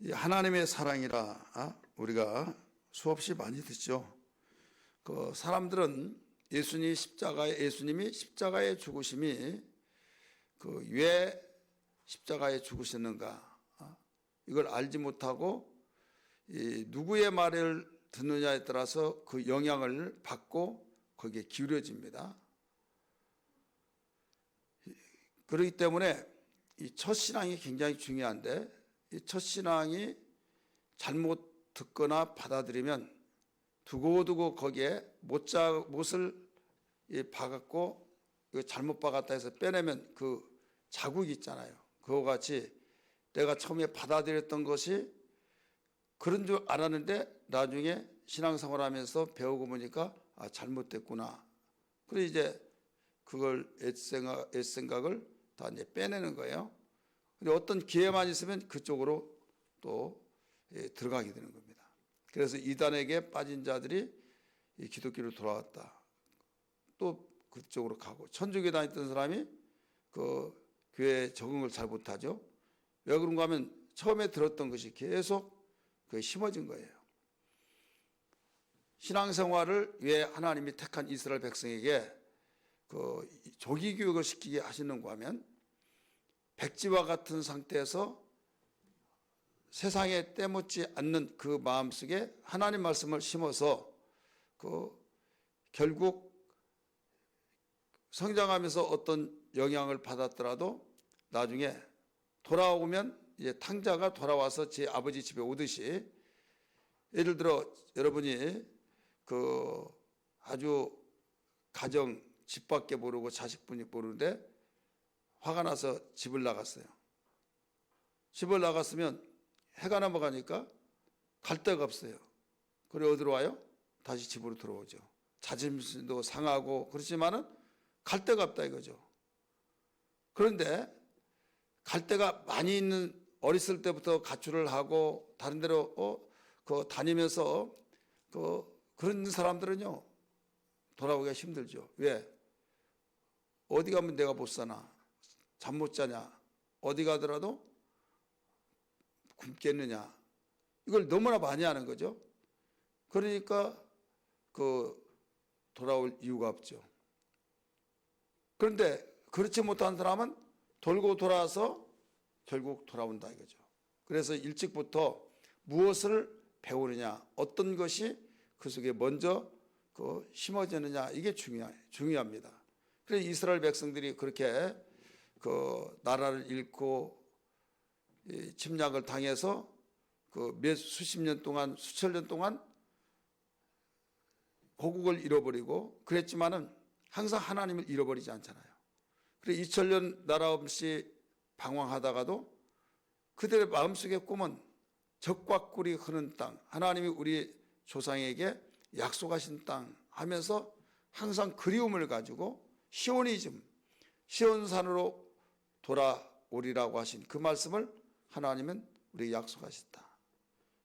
이 하나님의 사랑이라 우리가 수없이 많이 듣죠. 그 사람들은 예수님이 십자가에 죽으심이 왜 십자가에 죽으셨는가 이걸 알지 못하고 누구의 말을 듣느냐에 따라서 그 영향을 받고 거기에 기울여집니다. 그렇기 때문에 이 첫신앙이 굉장히 중요한데 이 첫신앙이 잘못 듣거나 받아들이면 두고두고 거기에 못을 박았고 잘못 박았다 해서 빼내면 그 자국이 있잖아요. 그와 같이 내가 처음에 받아들였던 것이 그런 줄 알았는데 나중에 신앙생활하면서 배우고 보니까 잘못됐구나. 그래서 이제 그걸 옛생각을 다 이제 빼내는 거예요. 근데 어떤 기회만 있으면 그쪽으로 또 들어가게 되는 겁니다. 그래서 이단에게 빠진 자들이 기독교로 돌아왔다. 또 그쪽으로 가고 천주교 다녔던 사람이 그 교회에 적응을 잘 못하죠. 왜 그런가 하면 처음에 들었던 것이 계속 그게 심어진 거예요. 신앙생활을 왜 하나님이 택한 이스라엘 백성에게 그 조기 교육을 시키게 하시는가 하면 백지와 같은 상태에서 세상에 때묻지 않는 그 마음속에 하나님 말씀을 심어서 결국 성장하면서 어떤 영향을 받았더라도 나중에 돌아오면 이제 탕자가 돌아와서 제 아버지 집에 오듯이 예를 들어 여러분이 아주 가정 집밖에 모르고 자식분이 모르는데 화가 나서 집을 나갔어요. 집을 나갔으면 해가 넘어가니까 갈 데가 없어요. 그래 어디로 와요? 다시 집으로 들어오죠. 자존심도 상하고 그렇지만은 갈 데가 없다 이거죠. 그런데 갈 데가 많이 있는 어렸을 때부터 가출을 하고 다른 데로 다니면서 그런 사람들은요 돌아오기가 힘들죠. 왜? 어디 가면 내가 못 사나? 잠 못 자냐? 어디 가더라도 굶겠느냐? 이걸 너무나 많이 하는 거죠. 그러니까 돌아올 이유가 없죠. 그런데 그렇지 못한 사람은 돌고 돌아서 결국 돌아온다 이거죠. 그래서 일찍부터 무엇을 배우느냐, 어떤 것이 그 속에 먼저 심어지느냐 이게 중요합니다. 그래서 이스라엘 백성들이 그렇게 나라를 잃고 침략을 당해서 수십 년 동안 수천 년 동안 고국을 잃어버리고 그랬지만은 항상 하나님을 잃어버리지 않잖아요. 그래서 2000년 나라 없이 방황하다가도 그들의 마음속의 꿈은 적과 꿀이 흐르는 땅, 하나님이 우리 조상에게 약속하신 땅 하면서 항상 그리움을 가지고 시온산으로 돌아오리라고 하신 그 말씀을 하나님은 우리에게 약속하셨다.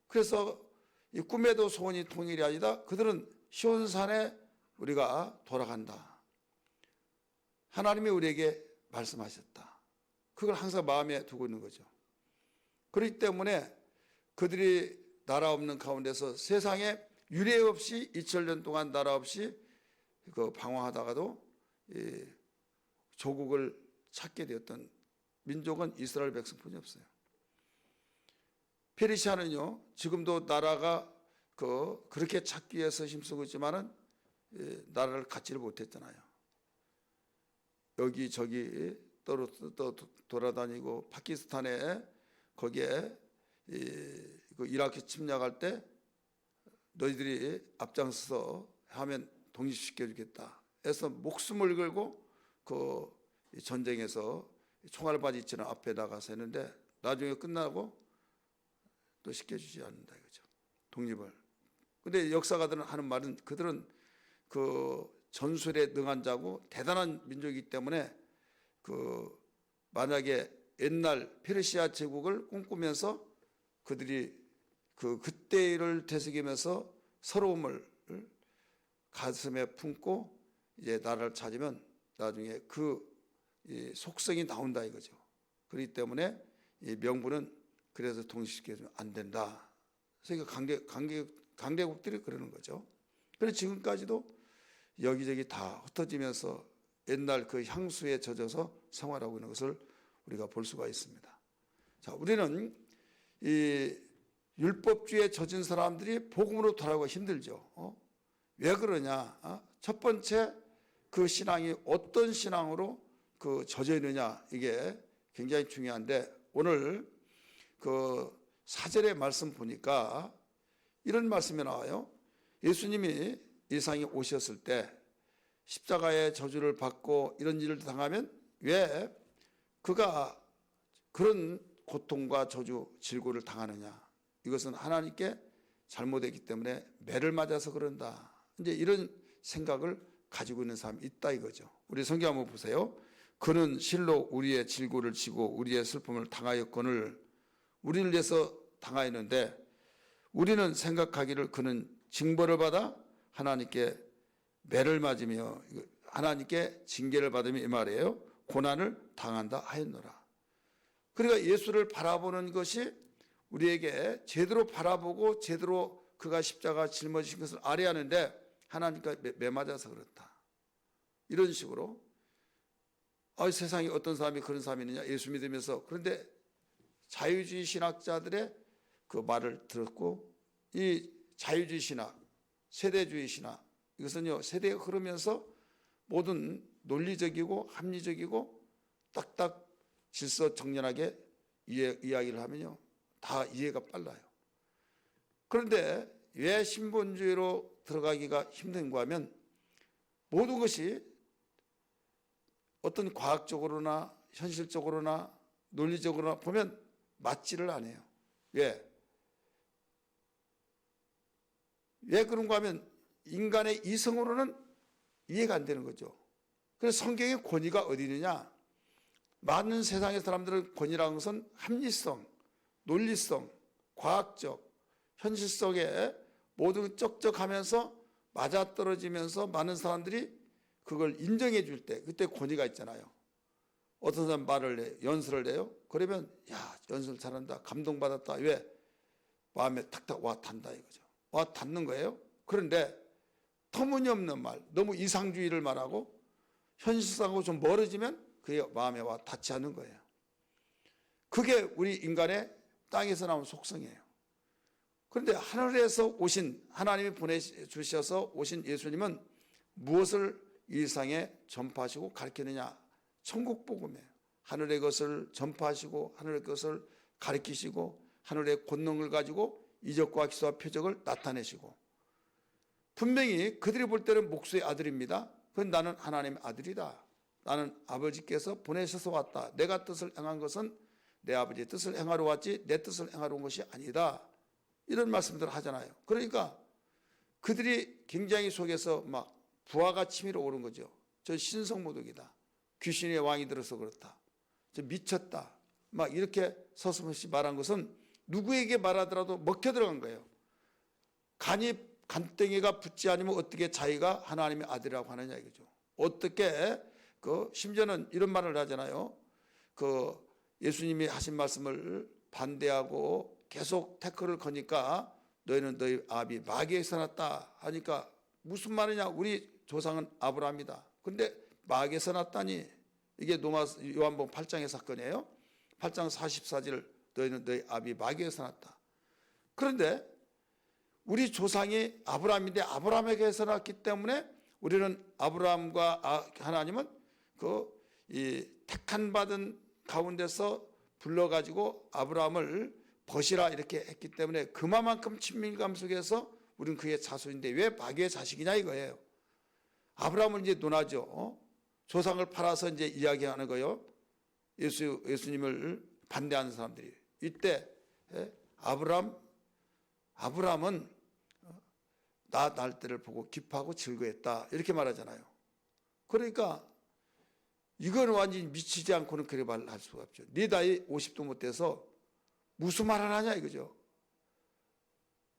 그래서 이 꿈에도 소원이 통일이 아니다. 그들은 시온산에 우리가 돌아간다. 하나님이 우리에게 말씀하셨다. 그걸 항상 마음에 두고 있는 거죠. 그렇기 때문에 그들이 나라 없는 가운데서 세상에 유례 없이 2000년 동안 나라 없이 방황하다가도 조국을 찾게 되었던 민족은 이스라엘 백성뿐이 없어요. 페르시아는요 지금도 나라가 그렇게 찾기 위해서 힘쓰고 있지만은 나라를 갖지를 못했잖아요. 여기저기 돌아다니고 파키스탄에 거기에 이라크 침략할 때 너희들이 앞장서서 하면 독립시켜 주겠다 해서 목숨을 걸고 전쟁에서 총알바지처럼 앞에 나가서 했는데 나중에 끝나고 또 시켜주지 않는다 이거죠. 독립을. 근데 역사가들은 하는 말은 그들은 전술에 능한 자고 대단한 민족이기 때문에 만약에 옛날 페르시아 제국을 꿈꾸면서 그들이 그때를 되새기면서 서러움을 가슴에 품고 이제 나라를 찾으면 나중에 이 속성이 나온다 이거죠. 그렇기 때문에 이 명분은 그래서 통일시켜주면 안 된다. 그래서 강대국들이 그러는 거죠. 그래서 지금까지도 여기저기 다 흩어지면서 옛날 그 향수에 젖어서 생활하고 있는 것을 우리가 볼 수가 있습니다. 자, 우리는 이 율법주의에 젖은 사람들이 복음으로 돌아가기 힘들죠. 왜 그러냐? 첫 번째, 그 신앙이 어떤 신앙으로 그 젖어 있느냐, 이게 굉장히 중요한데, 오늘 그 4절의 말씀 보니까 이런 말씀이 나와요. 예수님이 이 세상에 오셨을 때 십자가의 저주를 받고 이런 일을 당하면 왜 그가 그런 고통과 저주, 질고를 당하느냐? 이것은 하나님께 잘못했기 때문에 매를 맞아서 그런다. 이제 이런 생각을 가지고 있는 사람이 있다 이거죠. 우리 성경 한번 보세요. 그는 실로 우리의 질고를 지고 우리의 슬픔을 당하였거늘 우리를 위해서 당하였는데 우리는 생각하기를 그는 징벌을 받아 하나님께 매를 맞으며 하나님께 징계를 받으며 이 말이에요. 고난을 당한다 하였노라. 그러니까 예수를 바라보는 것이 우리에게 제대로 바라보고 제대로 그가 십자가 짊어지신 것을 알아야 하는데 하나님과 매맞아서 그렇다. 이런 식으로 세상에 어떤 사람이 그런 사람이 있느냐, 예수 믿으면서. 그런데 자유주의 신학자들의 그 말을 들었고, 이 자유주의 신학, 세대주의 신학, 이것은요 세대가 흐르면서 모든 논리적이고 합리적이고 딱딱 질서 정연하게 이야기를 하면요 다 이해가 빨라요. 그런데 왜 신본주의로 들어가기가 힘든가 하면 모든 것이 어떤 과학적으로나 현실적으로나 논리적으로나 보면 맞지를 않아요. 왜 그런가 하면 인간의 이성으로는 이해가 안 되는 거죠. 그래서 성경의 권위가 어디 있느냐? 많은 세상의 사람들은 권위라는 것은 합리성, 논리성, 과학적, 현실성에 모두 쩍쩍하면서 맞아떨어지면서 많은 사람들이 그걸 인정해 줄 때 그때 권위가 있잖아요. 어떤 사람 말을 해, 연설을 해요. 그러면 야 연설 잘한다, 감동받았다. 왜? 마음에 탁탁 와 닿는다 이거죠. 와 닿는 거예요. 그런데 터무니없는 말, 너무 이상주의를 말하고 현실성하고 좀 멀어지면 그게 마음에 와 닿지 않는 거예요. 그게 우리 인간의 땅에서 나온 속성이에요. 그런데 하늘에서 오신 하나님이 보내주셔서 오신 예수님은 무엇을 이 세상에 전파하시고 가르치느냐? 천국 복음이에요. 하늘의 것을 전파하시고 하늘의 것을 가르치시고 하늘의 권능을 가지고 이적과 기사와 표적을 나타내시고, 분명히 그들이 볼 때는 목수의 아들입니다. 그건 나는 하나님의 아들이다. 나는 아버지께서 보내셔서 왔다. 내가 뜻을 행한 것은 내 아버지의 뜻을 행하러 왔지 내 뜻을 행하러 온 것이 아니다. 이런 말씀들을 하잖아요. 그러니까 그들이 굉장히 속에서 막 부하가 치밀어 오른 거죠. 저 신성모독이다. 귀신의 왕이 들어서 그렇다. 저 미쳤다. 막 이렇게 서슴없이 말한 것은 누구에게 말하더라도 먹혀 들어간 거예요. 간땡이가 붙지 않으면 어떻게 자기가 하나님의 아들이라고 하느냐 이거죠. 어떻게 심지어는 이런 말을 하잖아요. 예수님이 하신 말씀을 반대하고 계속 태클을 거니까 너희는 너희 아비 마귀에서 났다 하니까 무슨 말이냐? 우리 조상은 아브라함이다. 그런데 마귀에서 났다니, 이게 요한복음 8장의 사건이에요. 8장 44절 너희는 너희 아비 마귀에서 났다. 그런데 우리 조상이 아브라함인데 아브라함에게서 났기 때문에 우리는 아브라함과 하나님은 이 택한 받은 가운데서 불러가지고 아브라함을 벗이라 이렇게 했기 때문에 그만큼 친밀감 속에서 우리는 그의 자손인데 왜 마귀의 자식이냐 이거예요. 아브라함을 이제 논하죠. 조상을 팔아서 이제 이야기하는 거예요. 예수님을 반대하는 사람들이. 이때 아브라함은 나 날 때를 보고 기뻐하고 즐거했다 이렇게 말하잖아요. 그러니까 이건 완전히 미치지 않고는 그렇게 말할 수가 없죠. 네 나이 50도 못 돼서 무슨 말을 하냐 이거죠.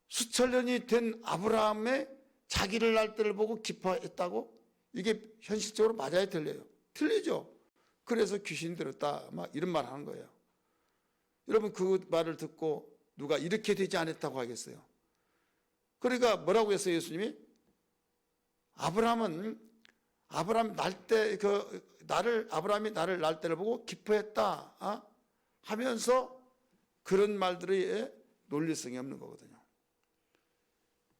수천 년이 된 아브라함의 자기를 날 때를 보고 기뻐했다고? 이게 현실적으로 맞아야 틀려요? 틀리죠. 그래서 귀신이 들었다 막 이런 말 하는 거예요. 여러분 그 말을 듣고 누가 이렇게 되지 않았다고 하겠어요? 그러니까 뭐라고 했어요? 예수님이 아브라함이 나를 날 때를 보고 기뻐했다 하면서 그런 말들이 논리성이 없는 거거든요.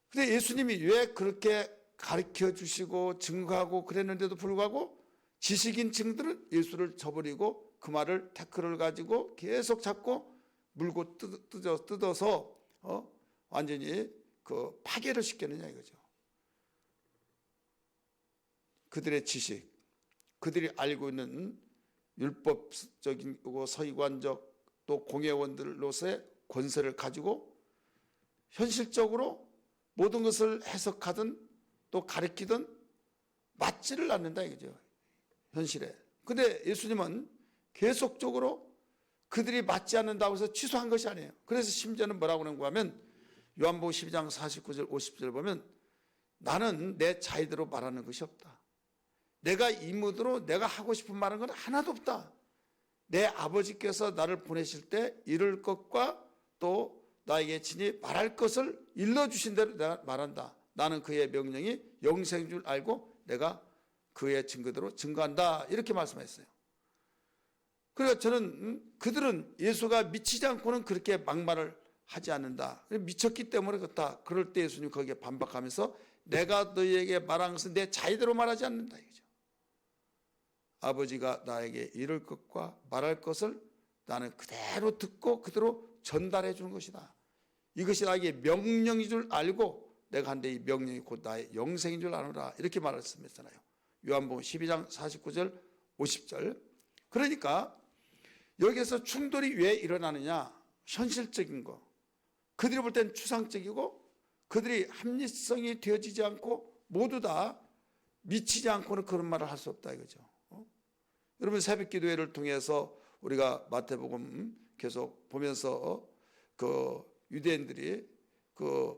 근데 예수님이 왜 그렇게 가르쳐 주시고 증거하고 그랬는데도 불구하고 지식인 층들은 예수를 저버리고 그 말을 태클을 가지고 계속 잡고 물고 뜯어서 완전히 그 파괴를 시켰느냐 이거죠. 그들의 지식, 그들이 알고 있는 율법적인 서기관적 또 공회원들로서의 권세를 가지고 현실적으로 모든 것을 해석하든 또 가르치든 맞지를 않는다 이거죠. 현실에. 근데 예수님은 계속적으로 그들이 맞지 않는다고 해서 취소한 것이 아니에요. 그래서 심지어는 뭐라고 하는가 하면 요한복음 12장 49절 50절 보면 나는 내 자의대로 말하는 것이 없다. 내가 임무대로 내가 하고 싶은 말은 건 하나도 없다. 내 아버지께서 나를 보내실 때 이룰 것과 또 나에게 친히 말할 것을 일러주신 대로 내가 말한다. 나는 그의 명령이 영생인 줄 알고 내가 그의 증거대로 증거한다. 이렇게 말씀했어요. 그래서 저는 그들은 예수가 미치지 않고는 그렇게 막말을 하지 않는다. 미쳤기 때문에 그렇다. 그럴 때 예수님 거기에 반박하면서 내가 너희에게 말한 것은 내 자의대로 말하지 않는다. 이거죠. 아버지가 나에게 이룰 것과 말할 것을 나는 그대로 듣고 그대로 전달해 주는 것이다. 이것이 나에게 명령인 줄 알고 내가 한데 이 명령이 곧 나의 영생인 줄 아노라. 이렇게 말씀했잖아요. 요한복음 12장 49절 50절. 그러니까 여기에서 충돌이 왜 일어나느냐. 현실적인 거. 그들이 볼 땐 추상적이고 그들이 합리성이 되어지지 않고 모두 다 미치지 않고는 그런 말을 할 수 없다 이거죠. 여러분 새벽 기도회를 통해서 우리가 마태복음 계속 보면서 그 유대인들이 그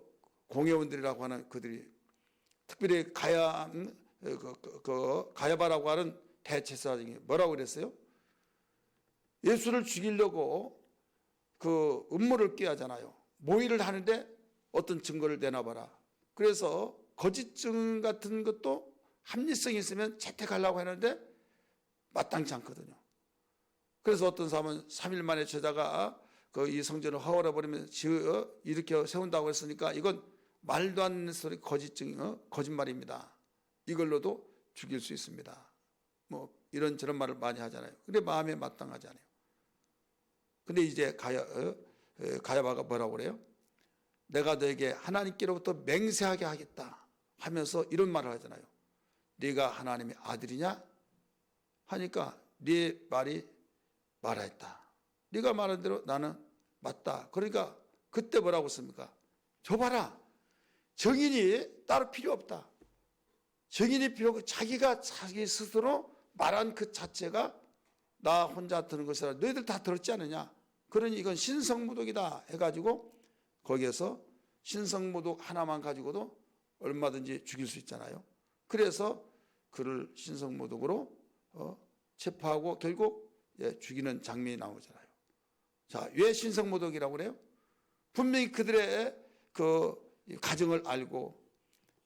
공회원들이라고 하는 그들이 특별히 가야바라고 하는 대제사장이 뭐라고 그랬어요? 예수를 죽이려고 그 음모를 꾀하잖아요. 모의를 하는데 어떤 증거를 내놔봐라. 그래서 거짓 증 같은 것도 합리성이 있으면 채택하려고 하는데 마땅치 않거든요. 그래서 어떤 사람은 3일 만에 저자가 이 성전을 허물어버리면 이렇게 세운다고 했으니까 이건 말도 안 되는 소리 거짓말입니다. 이걸로도 죽일 수 있습니다. 뭐 이런 저런 말을 많이 하잖아요. 근데 마음에 마땅하지 않아요. 근데 이제 가야바가 뭐라고 그래요? 내가 너에게 하나님께로부터 맹세하게 하겠다 하면서 이런 말을 하잖아요. 네가 하나님의 아들이냐? 하니까 네 말이 말하였다. 네가 말한 대로 나는 맞다. 그러니까 그때 뭐라고 씁니까? 줘봐라. 증인이 따로 필요 없다. 증인이 필요 없고 자기가 자기 스스로 말한 그 자체가 나 혼자 듣는 것이라 너희들 다 들었지 않느냐. 그러니 이건 신성모독이다 해가지고 거기에서 신성모독 하나만 가지고도 얼마든지 죽일 수 있잖아요. 그래서 그를 신성모독으로 체포하고 결국 죽이는 장면이 나오잖아요. 자, 왜 신성모독이라고 그래요? 분명히 그들의 그 가정을 알고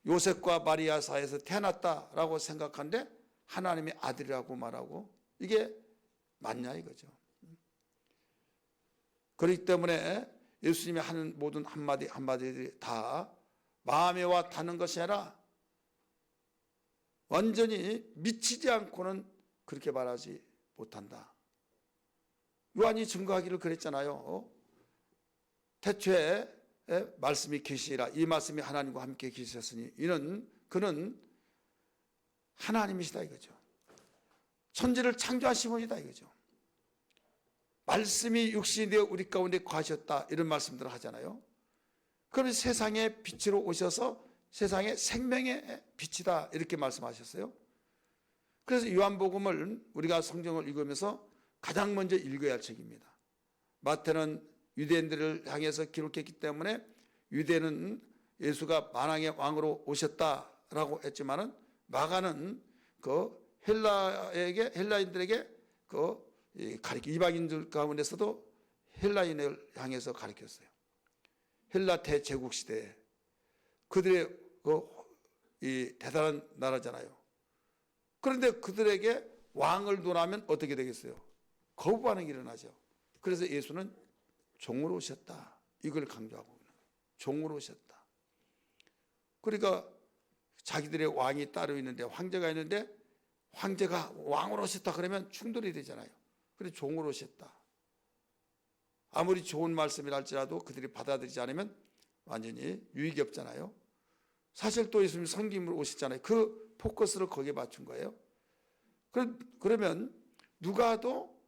요셉과 마리아 사이에서 태어났다라고 생각하는데 하나님의 아들이라고 말하고 이게 맞냐 이거죠. 그렇기 때문에 예수님이 하는 모든 한마디 한마디들이 다 마음에 와 닿는 것이 아니라 완전히 미치지 않고는 그렇게 말하지 못한다. 요한이 증거하기를 그랬잖아요. 태초에 말씀이 계시라. 이 말씀이 하나님과 함께 계셨으니 그는 하나님이시다 이거죠. 천지를 창조하신 분이다 이거죠. 말씀이 육신이 되어 우리 가운데 거하셨다 이런 말씀들을 하잖아요. 그러면 세상의 빛으로 오셔서 세상의 생명의 빛이다 이렇게 말씀하셨어요. 그래서 요한복음을 우리가 성경을 읽으면서 가장 먼저 읽어야 할 책입니다. 마태는 유대인들을 향해서 기록했기 때문에 유대는 예수가 만왕의 왕으로 오셨다라고 했지만은 마가는 그 헬라인들에게 이방인들 가운데서도 헬라인을 향해서 가르쳤어요. 헬라 대제국 시대에 그들의 이 대단한 나라잖아요. 그런데 그들에게 왕을 논하면 어떻게 되겠어요? 거부 반응이 일어나죠. 그래서 예수는 종으로 오셨다, 이걸 강조하고 있는 거예요. 종으로 오셨다. 그러니까 자기들의 왕이 따로 있는데, 황제가 있는데 황제가 왕으로 오셨다 그러면 충돌이 되잖아요. 그래서 종으로 오셨다. 아무리 좋은 말씀이라 할지라도 그들이 받아들이지 않으면 완전히 유익이 없잖아요. 사실 또 예수님이 성김으로 오셨잖아요. 그 포커스를 거기에 맞춘 거예요. 그러면 누가도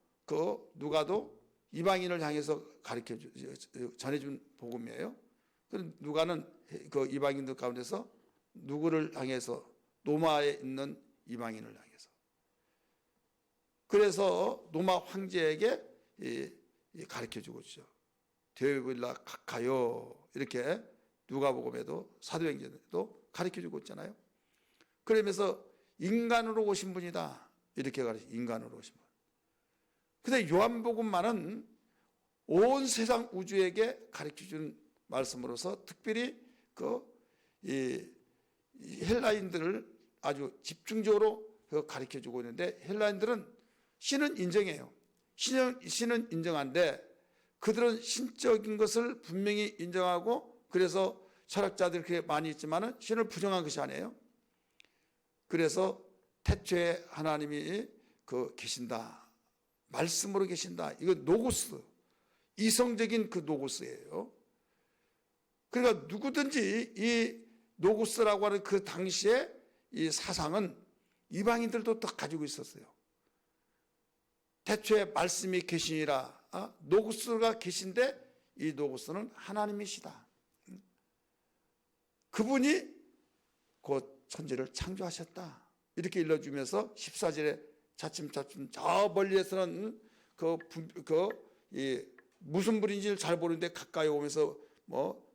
이방인을 향해서 전해준 복음이에요. 누가는 그 이방인들 가운데서 누구를 향해서? 노마에 있는 이방인을 향해서. 그래서 노마 황제에게 가르쳐주고 있죠. 데빌라 가요, 이렇게 누가복음에도 사도행전에도 가르쳐주고 있잖아요. 그러면서 인간으로 오신 분이다, 이렇게 가르쳐. 인간으로 오신 분. 근데 요한복음만은 온 세상 우주에게 가르쳐주는 말씀으로서 특별히 이 헬라인들을 아주 집중적으로 가르쳐주고 있는데, 헬라인들은 신은 인정해요. 신은 인정한데 그들은 신적인 것을 분명히 인정하고, 그래서 철학자들이 그렇게 많이 있지만은 신을 부정한 것이 아니에요. 그래서 태초에 하나님이 계신다, 말씀으로 계신다, 이거 노고스, 이성적인 그 노고스예요. 그러니까 누구든지 이 노고스라고 하는 그 당시에 이 사상은 이방인들도 다 가지고 있었어요. 태초에 말씀이 계시니라, 노고스가 계신데 이 노고스는 하나님이시다. 그분이 곧 천지를 창조하셨다, 이렇게 일러주면서 14절에 차츰차츰 저 멀리에서는 무슨 불인지를 잘 모르는데 가까이 오면서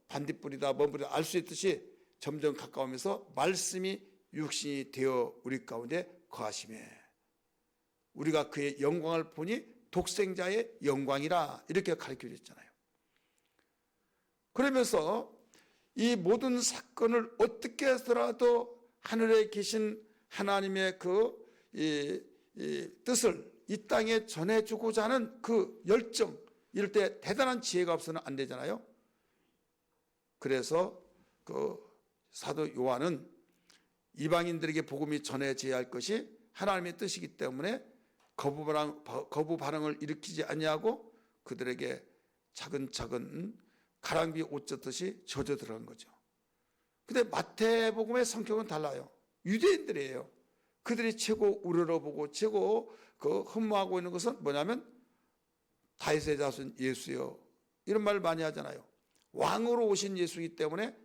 반딧불이다 뭔 불이다 알 수 있듯이 점점 가까우면서 말씀이 육신이 되어 우리 가운데 거하시매 우리가 그의 영광을 보니 독생자의 영광이라, 이렇게 가르쳐 줬잖아요. 그러면서 이 모든 사건을 어떻게 해서라도 하늘에 계신 하나님의 이 뜻을 이 땅에 전해주고자 하는 그 열정, 이럴 때 대단한 지혜가 없어서는 안 되잖아요. 그래서 사도 요한은 이방인들에게 복음이 전해져야 할 것이 하나님의 뜻이기 때문에 거부 반응을 일으키지 아니하고 그들에게 차근차근 가랑비 옷 젖듯이 젖어 들어간 거죠. 근데 마태복음의 성격은 달라요. 유대인들이에요. 그들이 최고 우러러보고 최고 흠모하고 있는 것은 뭐냐면 다윗의 자손 예수요, 이런 말을 많이 하잖아요. 왕으로 오신 예수이기 때문에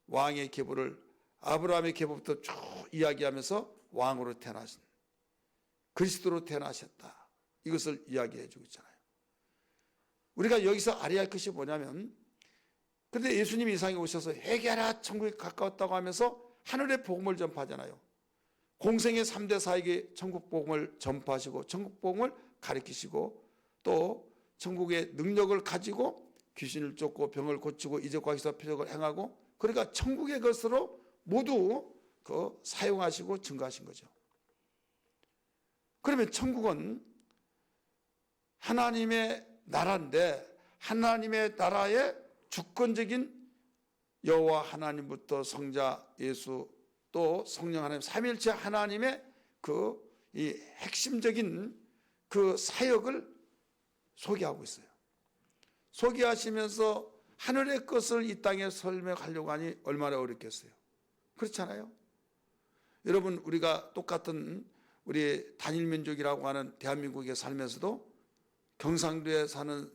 왕의 계보를 아브라함의 계보부터 쭉 이야기하면서 왕으로 태어나신, 그리스도로 태어나셨다, 이것을 이야기해 주고 있잖아요. 우리가 여기서 알아야 할 것이 뭐냐면, 그런데 예수님이 이 세상에 오셔서 회개하라 천국이 가까웠다고 하면서 하늘의 복음을 전파하잖아요. 공생의 3대 사에게 천국 복음을 전파하시고 천국 복음을 가르치시고 또 천국의 능력을 가지고 귀신을 쫓고 병을 고치고 이적과 기사 표적을 행하고, 그러니까 천국의 것으로 모두 사용하시고 증거하신 거죠. 그러면 천국은 하나님의 나라인데, 하나님의 나라의 주권적인 여호와 하나님부터 성자 예수 또 성령 하나님 삼위일체 하나님의 이 핵심적인 그 사역을 소개하고 있어요. 소개하시면서 하늘의 것을 이 땅에 설명하려고 하니 얼마나 어렵겠어요. 그렇잖아요. 여러분, 우리가 똑같은 우리 단일민족이라고 하는 대한민국에 살면서도 경상도에 사는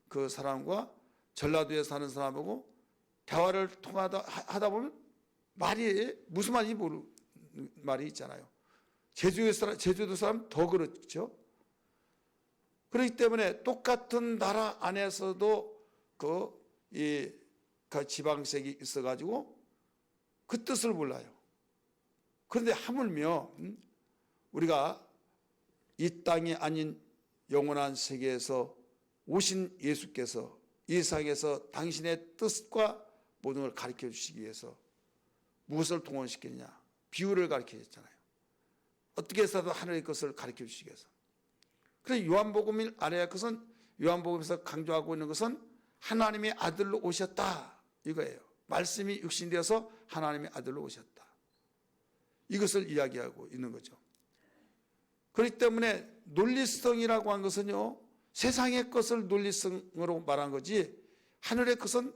그 사람과 전라도에 사는 사람하고 대화를 하다 보면 무슨 말인지 모르는 말이 있잖아요. 제주도 사람 더 그렇죠. 그렇기 때문에 똑같은 나라 안에서도 그 지방색이 있어가지고 그 뜻을 몰라요. 그런데 하물며 우리가 이 땅이 아닌 영원한 세계에서 오신 예수께서 이 세상에서 당신의 뜻과 모든 걸 가르쳐 주시기 위해서 무엇을 동원시켰냐? 비유를 가르쳐 줬잖아요. 어떻게 해서도 하늘의 것을 가르쳐 주시기 위해서. 그래서 요한복음을 알아야 할 것은, 요한복음에서 강조하고 있는 것은 하나님의 아들로 오셨다 이거예요. 말씀이 육신되어서 하나님의 아들로 오셨다. 이것을 이야기하고 있는 거죠. 그렇기 때문에 논리성이라고 한 것은요, 세상의 것을 논리성으로 말한 거지, 하늘의 것은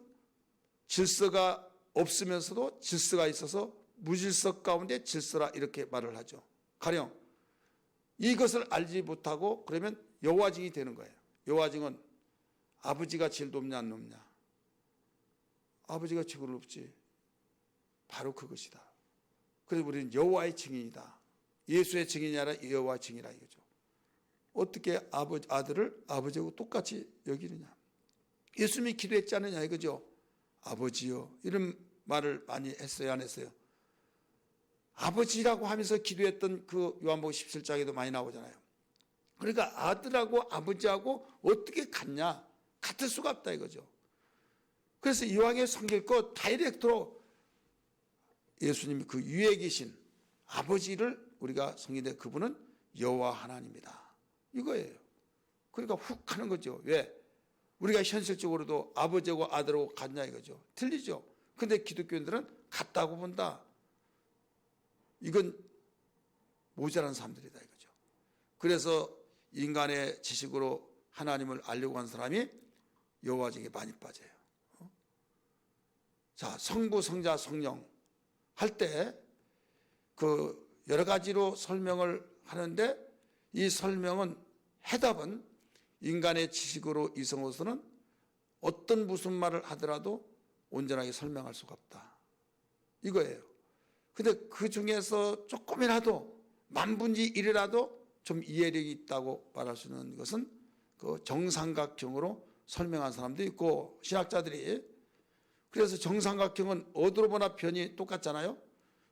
질서가 없으면서도 질서가 있어서 무질서 가운데 질서라 이렇게 말을 하죠. 가령 이것을 알지 못하고 그러면 여호와증이 되는 거예요. 여호와증은 아버지가 제일 높냐 안 높냐? 아버지가 최고 높지. 바로 그것이다. 그래서 우리는 여호와의 증인이다. 예수의 증인이 아니라 여호와의 증인이라 이거죠. 어떻게 아들을 아버지하고 똑같이 여기느냐? 예수님이 기도했지 않느냐 이거죠. 아버지요, 이런 말을 많이 했어요, 안 했어요? 아버지라고 하면서 기도했던 그 요한복음 17장에도 많이 나오잖아요. 그러니까 아들하고 아버지하고 어떻게 같냐? 같을 수가 없다 이거죠. 그래서 이왕의 성경껏 다이렉트로 예수님이 그 위에 계신 아버지를 우리가 성경에, 그분은 여호와 하나님이다 이거예요. 그러니까 훅 하는 거죠. 왜? 우리가 현실적으로도 아버지하고 아들하고 같냐 이거죠. 틀리죠. 근데 기독교인들은 같다고 본다. 이건 모자란 사람들이다 이거죠. 그래서 인간의 지식으로 하나님을 알려고 하는 사람이 여호와증에 많이 빠져요. 자, 성부, 성자, 성령 할 때 그 여러 가지로 설명을 하는데, 이 설명은, 해답은 인간의 지식으로 이성으로서는 어떤 무슨 말을 하더라도 온전하게 설명할 수가 없다 이거예요. 근데 그 중에서 조금이라도 만분의 1이라도 좀 이해력이 있다고 말할 수 있는 것은 그 정삼각형으로 설명한 사람도 있고, 신학자들이. 그래서 정삼각형은 어디로 보나 변이 똑같잖아요.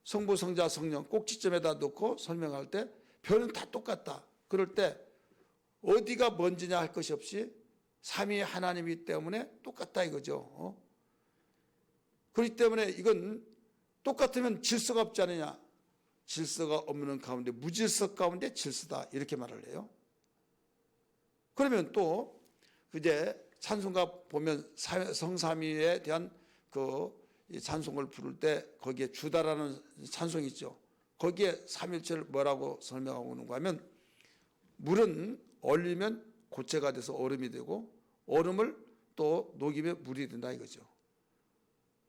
성부, 성자, 성령 꼭지점에다 놓고 설명할 때 변은 다 똑같다. 그럴 때 어디가 먼저냐 할 것이 없이 삼위 하나님이기 때문에 똑같다 이거죠. 그렇기 때문에 이건 똑같으면 질서가 없지 않느냐. 질서가 없는 가운데 무질서 가운데 질서다 이렇게 말을 해요. 그러면 또 이제 찬송가 보면 성삼위에 대한 그 찬송을 부를 때 거기에 주다라는 찬송이 있죠. 거기에 삼일체를 뭐라고 설명하고 있는가 하면, 물은 얼리면 고체가 돼서 얼음이 되고, 얼음을 또 녹이면 물이 된다 이거죠.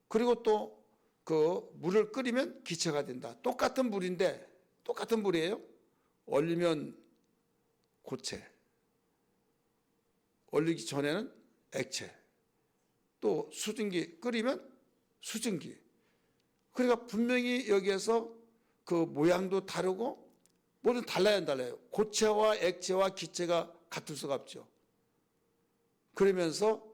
그리고 또 그 물을 끓이면 기체가 된다. 똑같은 물인데, 똑같은 물이에요. 얼리면 고체, 얼리기 전에는 액체, 또 수증기 끓이면 수증기. 그러니까 분명히 여기에서 그 모양도 다르고 뭐든 달라요, 안 달라요? 고체와 액체와 기체가 같을 수가 없죠. 그러면서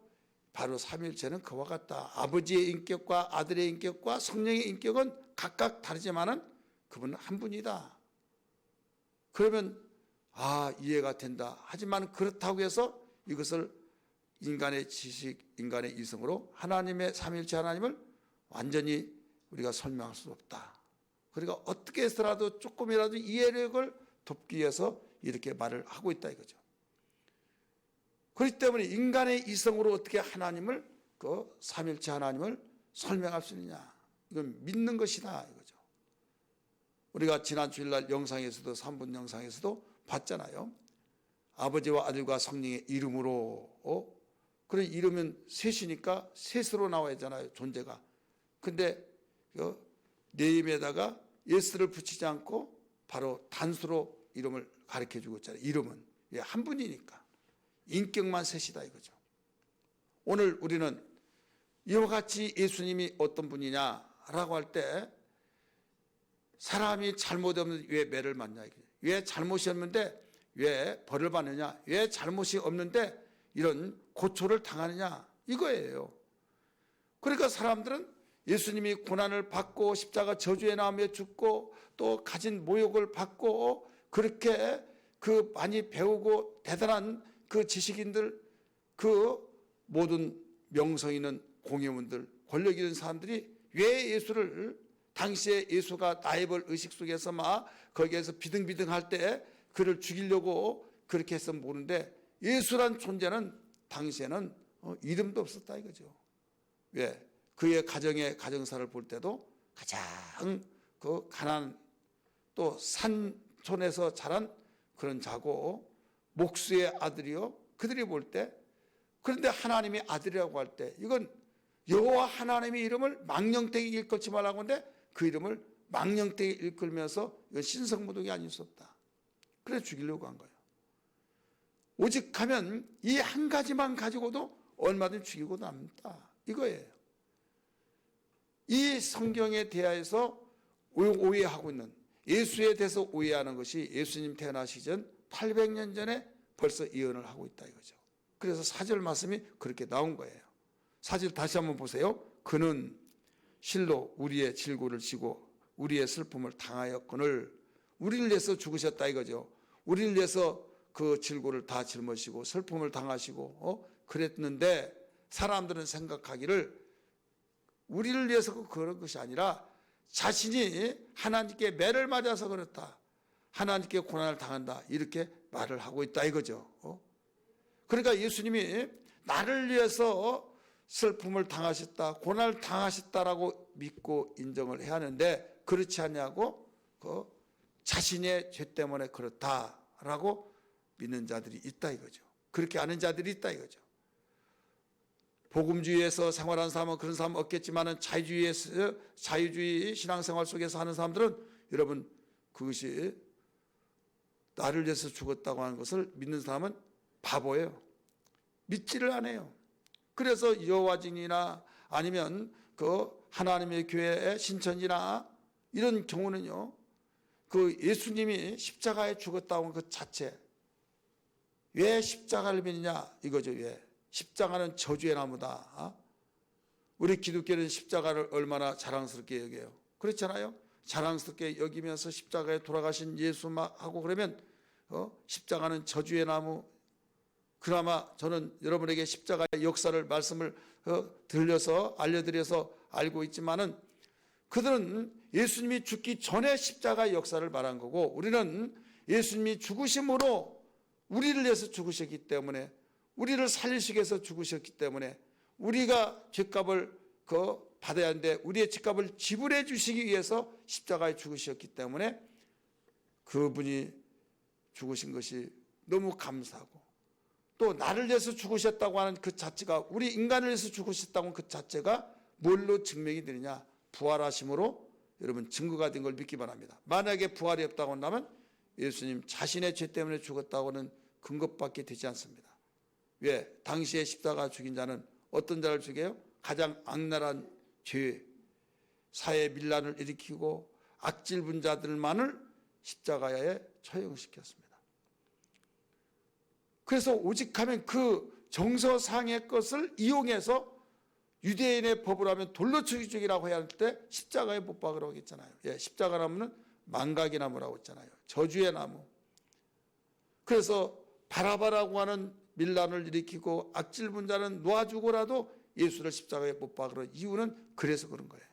바로 삼일체는 그와 같다. 아버지의 인격과 아들의 인격과 성령의 인격은 각각 다르지만은 그분은 한 분이다. 그러면 이해가 된다. 하지만 그렇다고 해서 이것을 인간의 지식, 인간의 이성으로 하나님의 삼일체 하나님을 완전히 우리가 설명할 수 없다. 그러니까 어떻게 해서라도 조금이라도 이해력을 돕기 위해서 이렇게 말을 하고 있다 이거죠. 그렇기 때문에 인간의 이성으로 어떻게 하나님을, 그 삼일체 하나님을 설명할 수 있느냐. 이건 믿는 것이다 이거죠. 우리가 지난 주일날 영상에서도 3분 영상에서도 봤잖아요. 아버지와 아들과 성령의 이름으로, 그런 이름은 셋이니까 셋으로 나와야 하잖아요, 존재가. 근데 네임에다가 예스를 붙이지 않고 바로 단수로 이름을 가르쳐 주고 있잖아요. 이름은 한 분이니까 인격만 셋이다 이거죠. 오늘 우리는 이와 같이 예수님이 어떤 분이냐라고 할 때, 사람이 잘못 없는데 왜 매를 맞냐 이거죠. 왜 잘못이 없는데 왜 벌을 받느냐, 왜 잘못이 없는데 이런 고초를 당하느냐 이거예요. 그러니까 사람들은 예수님이 고난을 받고 십자가 저주에 나오며 죽고 또 가진 모욕을 받고 그렇게 그 많이 배우고 대단한 그 지식인들, 그 모든 명성 있는 공회원들, 권력 있는 사람들이 왜 예수를 당시에 예수가 나이벌 의식 속에서 막 거기에서 비등비등할 때 그를 죽이려고 그렇게 해서 모르는데 예수란 존재는 당시에는 이름도 없었다 이거죠. 왜? 그의 가정사를 볼 때도 가장 그 가난 또 산촌에서 자란 그런 자고 목수의 아들이요. 그들이 볼 때 그런데 하나님의 아들이라고 할 때 이건 여호와 하나님의 이름을 망령되게 일컫지 말라고 하는데 그 이름을 망령되게 일컬면서 이건 신성모독이 아닐 수 없다. 그래서 죽이려고 한 거예요. 오직 하면 이 한 가지만 가지고도 얼마든지 죽이고 남다. 이거예요. 이 성경에 대하여서 오해하고 있는 예수에 대해서 오해하는 것이 예수님 태어나시기 전 800년 전에 벌써 예언을 하고 있다 이거죠. 그래서 4절 말씀이 그렇게 나온 거예요. 4절 다시 한번 보세요. 그는 실로 우리의 질고를 지고 우리의 슬픔을 당하였거늘 우리를 위해서 죽으셨다 이거죠. 우리를 위해서 그 질고를 다 짊으시고 슬픔을 당하시고 그랬는데 사람들은 생각하기를 우리를 위해서 그런 것이 아니라 자신이 하나님께 매를 맞아서 그렇다. 하나님께 고난을 당한다. 이렇게 말을 하고 있다 이거죠. 그러니까 예수님이 나를 위해서 슬픔을 당하셨다. 고난을 당하셨다라고 믿고 인정을 해야 하는데 그렇지 않냐고 자신의 죄 때문에 그렇다라고 믿는 자들이 있다 이거죠. 그렇게 아는 자들이 있다 이거죠. 복음주의에서 생활하는 사람은 그런 사람 없겠지만 자유주의 신앙생활 속에서 하는 사람들은 여러분 그것이 나를 위해서 죽었다고 하는 것을 믿는 사람은 바보예요. 믿지를 않아요. 그래서 여호와 증인이나 아니면 그 하나님의 교회의 신천지나 이런 경우는요. 그 예수님이 십자가에 죽었다고 하는 그 자체 왜 십자가를 믿느냐 이거죠. 왜? 십자가는 저주의 나무다. 우리 기독교는 십자가를 얼마나 자랑스럽게 여겨요. 그렇잖아요. 자랑스럽게 여기면서 십자가에 돌아가신 예수하고 그러면 십자가는 저주의 나무. 그나마 저는 여러분에게 십자가의 역사를 말씀을 들려서 알려드려서 알고 있지만은 그들은 예수님이 죽기 전에 십자가의 역사를 말한 거고 우리는 예수님이 죽으심으로 우리를 위해서 죽으셨기 때문에 우리를 살리시기 위해서 죽으셨기 때문에 우리가 죄값을 받아야 하는데 우리의 죄값을 지불해 주시기 위해서 십자가에 죽으셨기 때문에 그분이 죽으신 것이 너무 감사하고 또 나를 위해서 죽으셨다고 하는 그 자체가 우리 인간을 위해서 죽으셨다고 하는 그 자체가 뭘로 증명이 되느냐 부활하심으로 여러분 증거가 된 걸 믿기 바랍니다. 만약에 부활이 없다고 한다면 예수님 자신의 죄 때문에 죽었다고 하는 근거밖에 되지 않습니다. 왜? 당시에 십자가 죽인 자는 어떤 자를 죽여요? 가장 악랄한 죄, 사회 밀란을 일으키고 악질 분자들만을 십자가에 처형시켰습니다. 그래서 오직하면 그 정서상의 것을 이용해서 유대인의 법으로 하면 돌로 죽이라고 해야 할 때 십자가에 못 박으라고 했잖아요. 예, 십자가 나무는 망각의 나무라고 했잖아요. 저주의 나무. 그래서 바라바라고 하는 밀란을 일으키고 악질 분자는 놓아주고라도 예수를 십자가에 못 박으러 이유는 그래서 그런 거예요.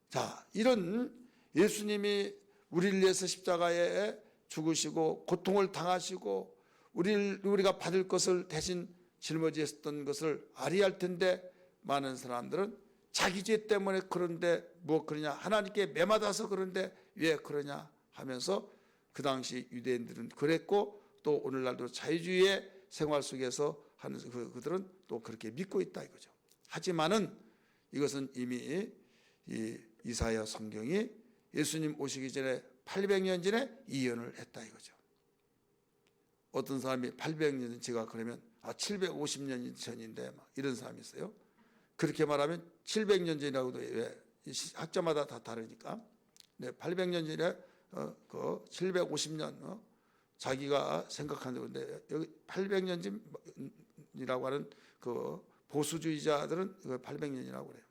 자, 이런 예수님이 우리를 위해서 십자가에 죽으시고 고통을 당하시고 우리가 받을 것을 대신 짊어지셨던 것을 아리할 텐데 많은 사람들은 자기 죄 때문에 그런데 뭐 그러냐 하나님께 매맞아서 그런데 왜 그러냐 하면서 그 당시 유대인들은 그랬고 또 오늘날도 자유주의의 생활 속에서 하는 그들은 또 그렇게 믿고 있다 이거죠. 하지만은 이것은 이미 이 이사야 성경이 예수님 오시기 전에 800년 전에 이언을 했다 이거죠. 어떤 사람이 800년 제가 그러면 750년 전인데 막 이런 사람이 있어요. 그렇게 말하면 700년 전이라고도 왜 학자마다 다 다르니까. 네, 800년 전에 그 750년 자기가 생각하는 건데 여기 800년 전이라고 하는 그 보수주의자들은 800년이라고 그래요.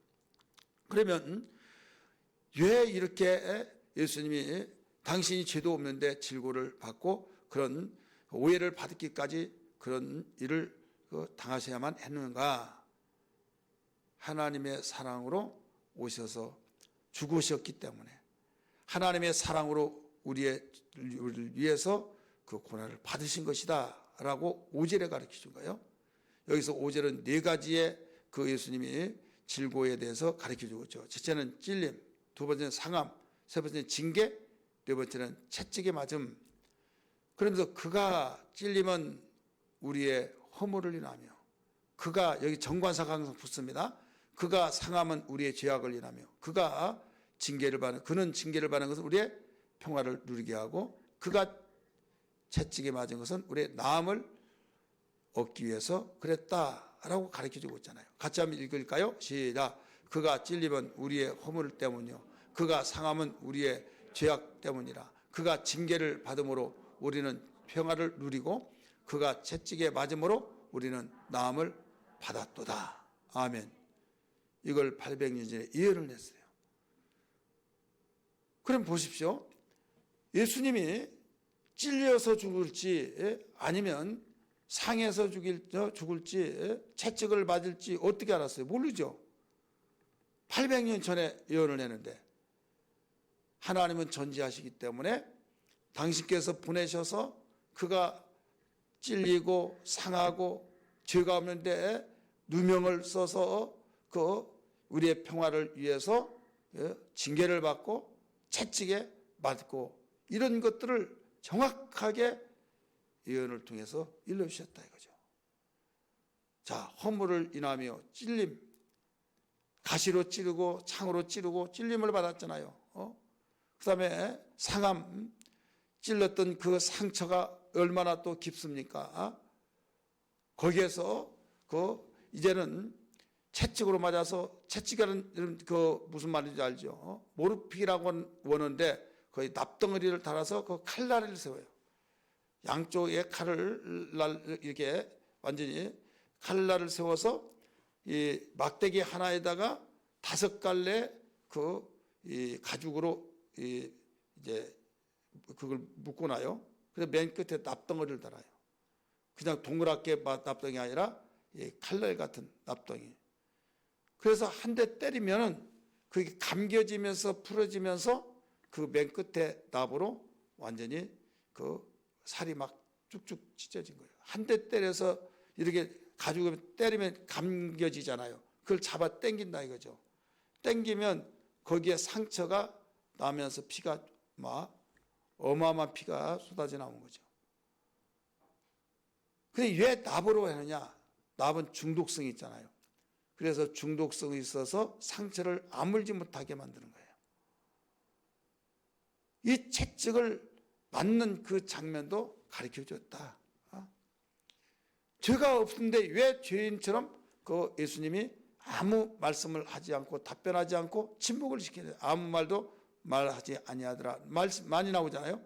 그러면 왜 이렇게 예수님이 당신이 죄도 없는데 질고를 받고 그런 오해를 받기까지 그런 일을 당하셔야만 했는가? 하나님의 사랑으로 오셔서 죽으셨기 때문에, 하나님의 사랑으로 우리를 위해서 그 고난을 받으신 것이다 라고 5절에 가르쳐 준 거예요. 여기서 5절은 네 가지의 그 예수님이 질고에 대해서 가르쳐 주고 있죠. 첫째는 찔림, 두 번째는 상함, 세 번째는 징계, 네 번째는 채찍에 맞음. 그러면서 그가 찔림은 우리의 허물을 인하며, 그가, 여기 정관사가 항상 붙습니다. 그가 상함은 우리의 죄악을 인하며, 그가 징계를 받는, 그는 징계를 받는 것은 우리의 평화를 누리게 하고, 그가 채찍에 맞은 것은 우리의 나음을 얻기 위해서 그랬다라고 가르쳐주고 있잖아요. 같이 한번 읽을까요? 시작. 그가 찔림은 우리의 허물 때문이요, 그가 상함은 우리의 죄악 때문이라. 그가 징계를 받음으로 우리는 평화를 누리고, 그가 채찍에 맞음으로 우리는 나음을 받았도다. 아멘. 이걸 800년 전에 예언을 냈어요. 그럼 보십시오. 예수님이 찔려서 죽을지 아니면 상해서 죽을지 채찍을 맞을지 어떻게 알았어요? 모르죠. 800년 전에 예언을 했는데, 하나님은 전지하시기 때문에 당신께서 보내셔서 그가 찔리고 상하고 죄가 없는데 누명을 써서 그 우리의 평화를 위해서 징계를 받고 채찍에 맞고, 이런 것들을 정확하게 예언을 통해서 일러주셨다 이거죠. 자, 허물을 인하며 찔림, 가시로 찌르고 창으로 찌르고 찔림을 받았잖아요. 그 다음에 상함, 찔렀던 그 상처가 얼마나 또 깊습니까? 거기에서 이제는 채찍으로 맞아서, 채찍이라는 그 무슨 말인지 알죠? 모르피라고 원어인데 거의 납덩어리를 달아서 그 칼날을 세워요. 양쪽에 칼을 이렇게 완전히 칼날을 세워서 이 막대기 하나에다가 5갈래 이 가죽으로 이제 그걸 묶고 나요. 그래서 맨 끝에 납덩어리를 달아요. 그냥 동그랗게 납덩이 아니라 이 칼날 같은 납덩이. 그래서 한 대 때리면은 그게 감겨지면서 풀어지면서 그 맨 끝에 납으로 완전히 그 살이 막 쭉쭉 찢어진 거예요. 한 대 때려서 이렇게 가지고 때리면 감겨지잖아요. 그걸 잡아 당긴다 이거죠. 당기면 거기에 상처가 나면서 피가 막 어마어마한 피가 쏟아져 나오는 거죠. 근데 왜 납으로 하느냐? 납은 중독성이 있잖아요. 그래서 중독성이 있어서 상처를 아물지 못하게 만드는 거예요. 이 채찍을 맞는 그 장면도 가르쳐 줬다. 죄가 없는데 왜 죄인처럼 그 예수님이 아무 말씀을 하지 않고 답변하지 않고 침묵을 시키는, 아무 말도 말하지 아니하더라. 말씀 많이 나오잖아요.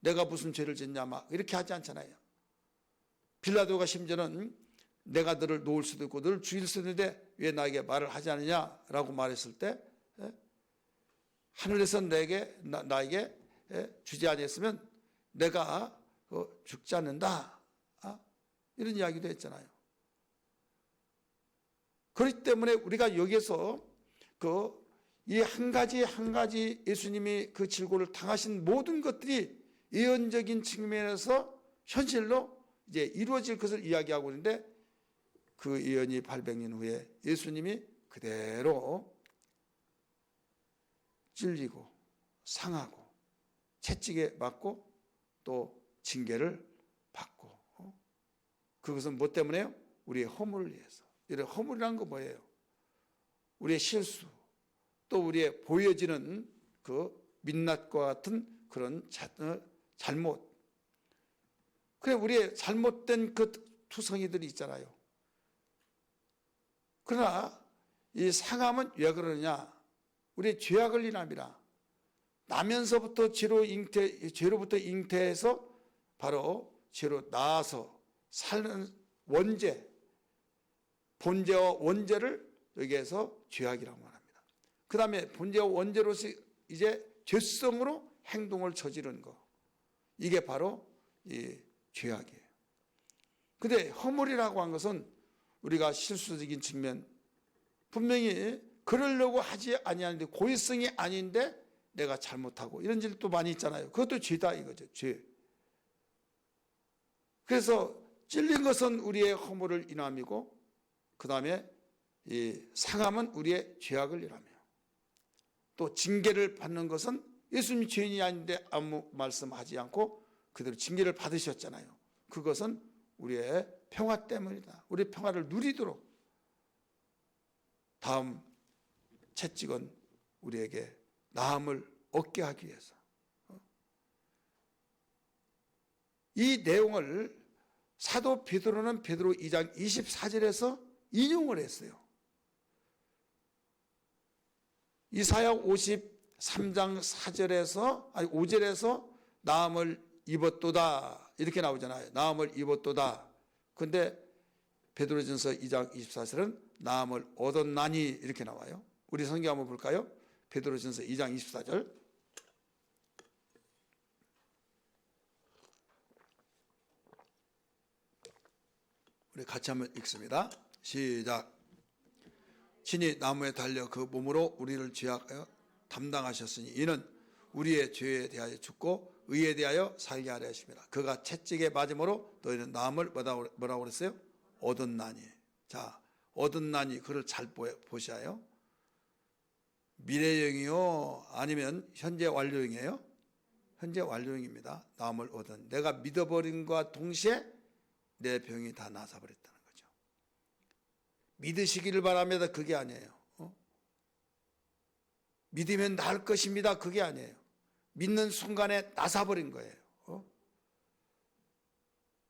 내가 무슨 죄를 짓냐 막 이렇게 하지 않잖아요. 빌라도가 심지어는 내가 너를 놓을 수도 있고 너를 죽일 수도 있는데 왜 나에게 말을 하지 않느냐라고 말했을 때, 하늘에서 나에게 주지 아니했으면 내가 죽지 않는다. 이런 이야기도 했잖아요. 그렇기 때문에 우리가 여기서 이 한 가지 예수님이 그 질고를 당하신 모든 것들이 예언적인 측면에서 현실로 이제 이루어질 것을 이야기하고 있는데, 그 예언이 800년 후에 예수님이 그대로 찔리고 상하고 채찍에 맞고 또 징계를 받고, 그것은 뭐 때문에요? 우리의 허물을 위해서. 이런 허물이란 거 뭐예요? 우리의 실수, 또 우리의 보여지는 그 민낯과 같은 그런 잘못. 그래, 우리의 잘못된 그 투성이들이 있잖아요. 그러나 이 상함은 왜 그러느냐? 우리의 죄악을 인함이라. 나면서부터 죄로부터 잉태해서 바로 죄로 나아서 사는 원죄, 본죄와 원죄를 여기에서 죄악이라고 말합니다. 그 다음에 본죄와 원죄로서 이제 죄성으로 행동을 저지른 거, 이게 바로 이 죄악이에요. 근데 허물이라고 한 것은 우리가 실수적인 측면, 분명히 그러려고 하지 아니하는데 고의성이 아닌데 내가 잘못하고 이런 일도 많이 있잖아요. 그것도 죄다 이거죠. 죄. 그래서 찔린 것은 우리의 허물을 인함이고 그 다음에 이 상함은 우리의 죄악을 인하며 또 징계를 받는 것은 예수님이 죄인이 아닌데 아무 말씀하지 않고 그대로 징계를 받으셨잖아요. 그것은 우리의 평화 때문이다. 우리의 평화를 누리도록 다음 채찍은 우리에게 나음을 얻게 하기 위해서. 이 내용을 사도 베드로는 베드로 2장 24절에서 인용을 했어요. 이사야 53장 4절에서 아니 5절에서 나음을 입었도다 이렇게 나오잖아요. 나음을 입었도다. 근데 베드로전서 2장 24절은 나음을 얻었나니 이렇게 나와요. 우리 성경 한번 볼까요? 베드로전서 2장 24절. 우리 같이 한번 읽습니다. 시작. 친히 나무에 달려 그 몸으로 우리를 죄악하여 담당하셨으니 이는 우리의 죄에 대하여 죽고 의에 대하여 살게 하려 하십니다. 그가 채찍에 맞음으로 너희는 나음을 뭐라고 그랬어요? 얻었나니. 자, 얻었나니 그를 잘 보셔요. 미래형이요? 아니면 현재 완료형이에요? 현재 완료형입니다. 나음을 얻은. 내가 믿어버린과 동시에 내 병이 다 나서버렸다는 거죠. 믿으시기를 바랍니다. 그게 아니에요. 믿으면 나을 것입니다. 그게 아니에요. 믿는 순간에 나서버린 거예요.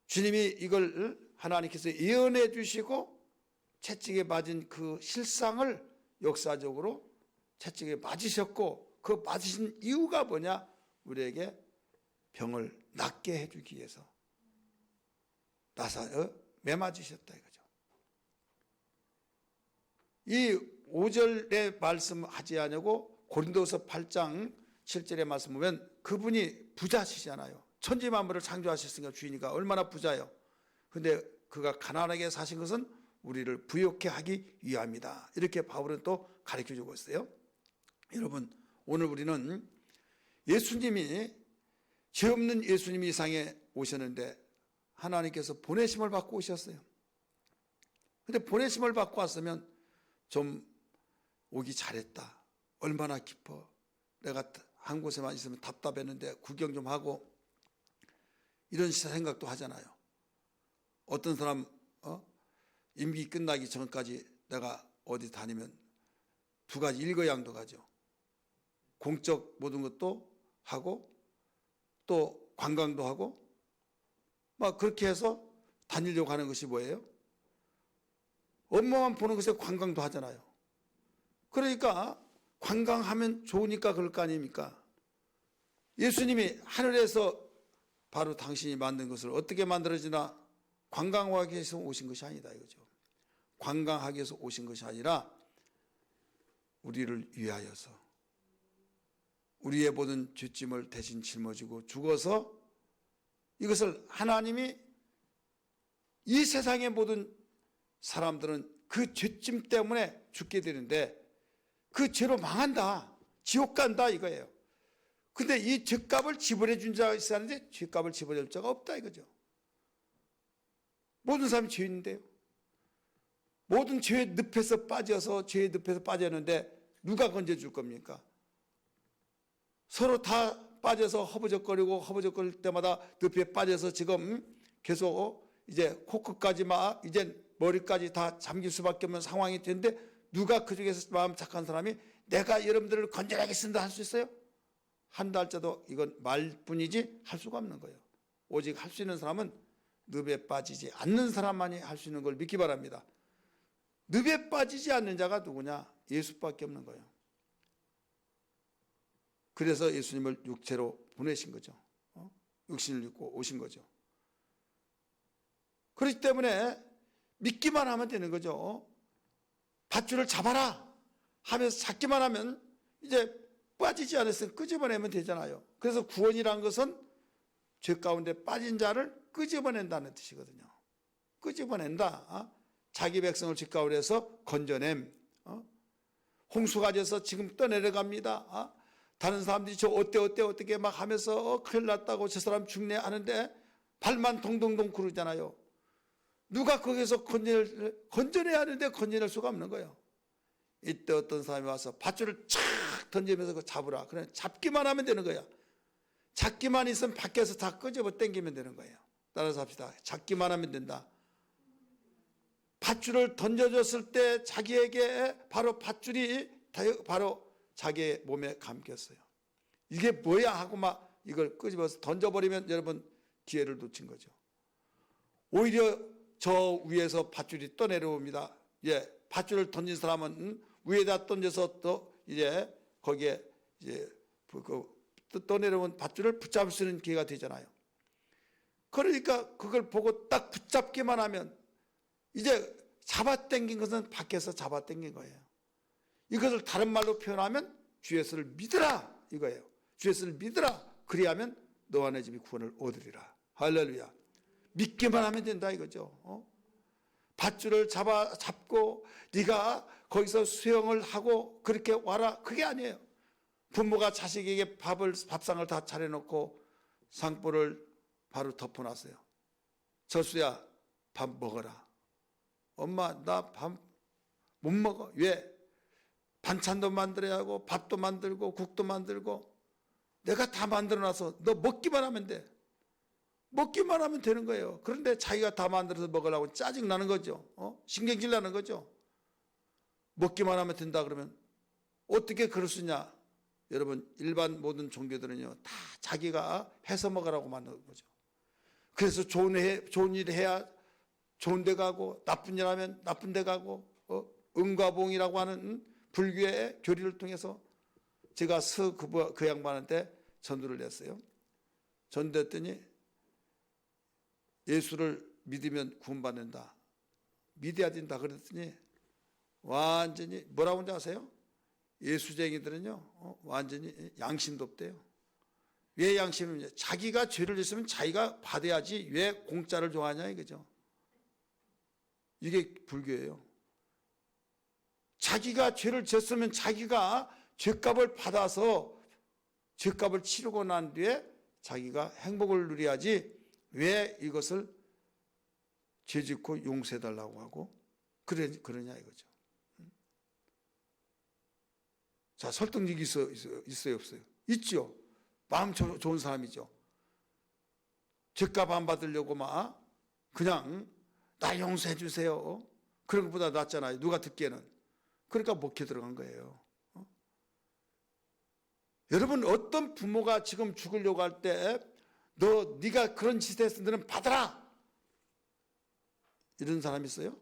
주님이 이걸 하나님께서 예언해 주시고 채찍에 맞은 그 실상을 역사적으로 채찍에 맞으셨고 그 맞으신 이유가 뭐냐? 우리에게 병을 낫게 해주기 위해서 매맞으셨다 이거죠. 이 5절의 말씀하지 않냐고 고린도서 8장 7절의 말씀 보면 그분이 부자시잖아요. 천지만물을 창조하셨으니까 주인이가 얼마나 부자예요. 근데 그가 가난하게 사신 것은 우리를 부욕해 하기 위함이다. 이렇게 바울은 또 가르쳐주고 있어요. 여러분 오늘 우리는 예수님이 죄 없는 예수님이 이 세상에 오셨는데 하나님께서 보내심을 받고 오셨어요. 근데 보내심을 받고 왔으면 좀 오기 잘했다. 얼마나 기뻐. 내가 한 곳에만 있으면 답답했는데 구경 좀 하고 이런 생각도 하잖아요. 어떤 사람 임기 끝나기 전까지 내가 어디 다니면 두 가지 일거양도 가죠. 공적 모든 것도 하고 또 관광도 하고 막 그렇게 해서 다니려고 하는 것이 뭐예요? 업무만 보는 것에 관광도 하잖아요. 그러니까 관광하면 좋으니까 그럴 거 아닙니까? 예수님이 하늘에서 바로 당신이 만든 것을 어떻게 만들어지나 관광하기 위해서 오신 것이 아니다 이거죠. 관광하기 위해서 오신 것이 아니라 우리를 위하여서 우리의 모든 죄짐을 대신 짊어지고 죽어서 이것을 하나님이 이 세상의 모든 사람들은 그 죄짐 때문에 죽게 되는데 그 죄로 망한다. 지옥 간다 이거예요. 근데 이 죄값을 지불해 준 자가 있어야 하는데 죄값을 지불해 줄 자가 없다 이거죠. 모든 사람이 죄인인데요. 모든 죄의 늪에서 빠져서 죄의 늪에서 빠졌는데 누가 건져줄 겁니까? 서로 다 빠져서 허버적거릴 때마다 늪에 빠져서 지금 계속 이제 코끝까지 막 이제 머리까지 다 잠길 수밖에 없는 상황이 되는데 누가 그중에서 마음 착한 사람이 내가 여러분들을 건져내겠습니다 할 수 있어요? 한다 할지라도 이건 말뿐이지 할 수가 없는 거예요. 오직 할 수 있는 사람은 늪에 빠지지 않는 사람만이 할 수 있는 걸 믿기 바랍니다. 늪에 빠지지 않는 자가 누구냐? 예수밖에 없는 거예요. 그래서 예수님을 육체로 보내신 거죠. 육신을 입고 오신 거죠. 그렇기 때문에 믿기만 하면 되는 거죠. 밧줄을 잡아라 하면서 잡기만 하면 이제 빠지지 않았으면 끄집어내면 되잖아요. 그래서 구원이란 것은 죄 가운데 빠진 자를 끄집어낸다는 뜻이거든요. 끄집어낸다. 자기 백성을 집가을 해서 건져냄. 홍수가 져서 지금 떠내려갑니다. 다른 사람들이 저 어떻게 막 하면서 큰일 났다고 저 사람 죽네 하는데 발만 동동동 구르잖아요. 누가 거기서 건져내야 하는데 건져낼 수가 없는 거예요. 이때 어떤 사람이 와서 밧줄을 착 던지면서 그거 잡으라. 그래 잡기만 하면 되는 거야. 잡기만 있으면 밖에서 다 끄집어 당기면 되는 거예요. 따라서 합시다. 잡기만 하면 된다. 밧줄을 던져줬을 때 자기에게 바로 밧줄이 바로 자기의 몸에 감겼어요. 이게 뭐야 하고 막 이걸 끄집어서 던져버리면 여러분 기회를 놓친 거죠. 오히려 저 위에서 밧줄이 떠내려옵니다. 예, 밧줄을 던진 사람은 위에다 던져서 또 이제 거기에 이제 떠내려온 밧줄을 붙잡을 수 있는 기회가 되잖아요. 그러니까 그걸 보고 딱 붙잡기만 하면 이제 잡아당긴 것은 밖에서 잡아당긴 거예요. 이것을 다른 말로 표현하면 주 예수를 믿으라 이거예요. 주 예수를 믿으라. 그리하면 너와 내 집이 구원을 얻으리라. 할렐루야. 믿기만 하면 된다 이거죠. 밧줄을 잡고 네가 거기서 수영을 하고 그렇게 와라. 그게 아니에요. 부모가 자식에게 밥상을 다 차려놓고 상보를 바로 덮어놨어요. 저수야 밥 먹어라. 엄마 나 밥 못 먹어. 왜? 반찬도 만들어야 하고 밥도 만들고 국도 만들고 내가 다 만들어놔서 너 먹기만 하면 돼. 먹기만 하면 되는 거예요. 그런데 자기가 다 만들어서 먹으려고 짜증나는 거죠. 신경질 나는 거죠. 먹기만 하면 된다 그러면 어떻게 그럴 수 있냐. 여러분 일반 모든 종교들은요 다 자기가 해서 먹으라고 만든 거죠. 그래서 좋은 일 해야 좋은 데 가고 나쁜 일 하면 나쁜 데 가고 응과봉이라고 하는 불교의 교리를 통해서 제가 그 양반한테 전도를 냈어요. 전도했더니 예수를 믿으면 구원받는다. 믿어야 된다 그랬더니 완전히 뭐라고 하는지 아세요? 예수쟁이들은요 완전히 양심도 없대요. 왜 양심이냐? 자기가 죄를 졌으면 자기가 받아야지 왜 공짜를 좋아하냐 이거죠. 이게 불교예요. 자기가 죄를 졌으면 자기가 죄값을 받아서 죄값을 치르고 난 뒤에 자기가 행복을 누려야지 왜 이것을 죄 짓고 용서해달라고 하고 그러냐 이거죠. 자, 설득력이 있어요 없어요? 있죠. 마음 좋은 사람이죠. 죄값 안 받으려고 막 그냥 나 용서해 주세요. 그런 것보다 낫잖아요. 누가 듣기에는. 그러니까 목회 들어간 거예요. 여러분 어떤 부모가 지금 죽으려고 할 때 네가 그런 짓 했으면 너는 받아라. 이런 사람이 있어요?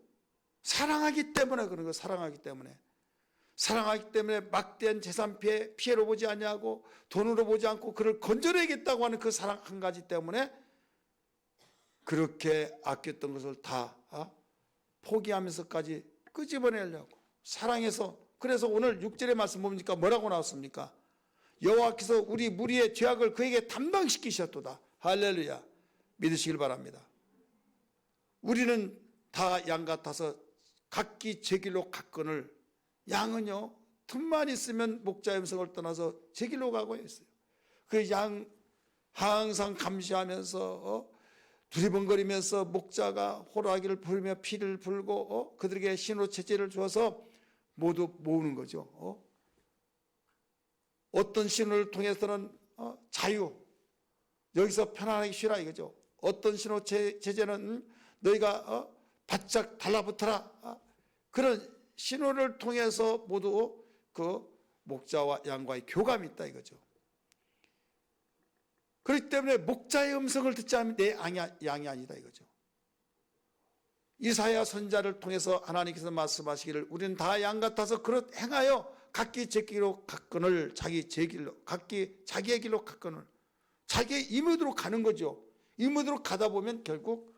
사랑하기 때문에 그런 거예요. 사랑하기 때문에. 사랑하기 때문에 막대한 재산 피해로 보지 않냐고 돈으로 보지 않고 그를 건져내겠다고 하는 그 사랑 한 가지 때문에 그렇게 아꼈던 것을 다 포기하면서까지 끄집어내려고 사랑해서. 그래서 오늘 6절의 말씀 뭡니까? 뭐라고 나왔습니까? 여호와께서 우리 무리의 죄악을 그에게 담당시키셨도다. 할렐루야. 믿으시길 바랍니다. 우리는 다 양 같아서 각기 제 길로 갔거늘 양은요 틈만 있으면 목자의 음성을 떠나서 제 길로 가고 있어요. 그 양 항상 감시하면서 두리번거리면서 목자가 호루라기를 부르며 피를 불고 그들에게 신호체제를 주어서 모두 모으는 거죠. 어떤 신호를 통해서는 자유, 여기서 편안하게 쉬라 이거죠. 어떤 신호체제는 너희가 바짝 달라붙어라. 그런 신호를 통해서 모두 그 목자와 양과의 교감이 있다 이거죠. 그렇기 때문에 목자의 음성을 듣지 않으면 내 양이 아니다 이거죠. 이사야 선지자를 통해서 하나님께서 말씀하시기를 우리는 다 양 같아서 그렇 행하여 각기 제 길로 갔거늘 자기 제 길로 각기 자기의 길로 갔거늘 자기의 임의대로 가는 거죠. 임의대로 가다 보면 결국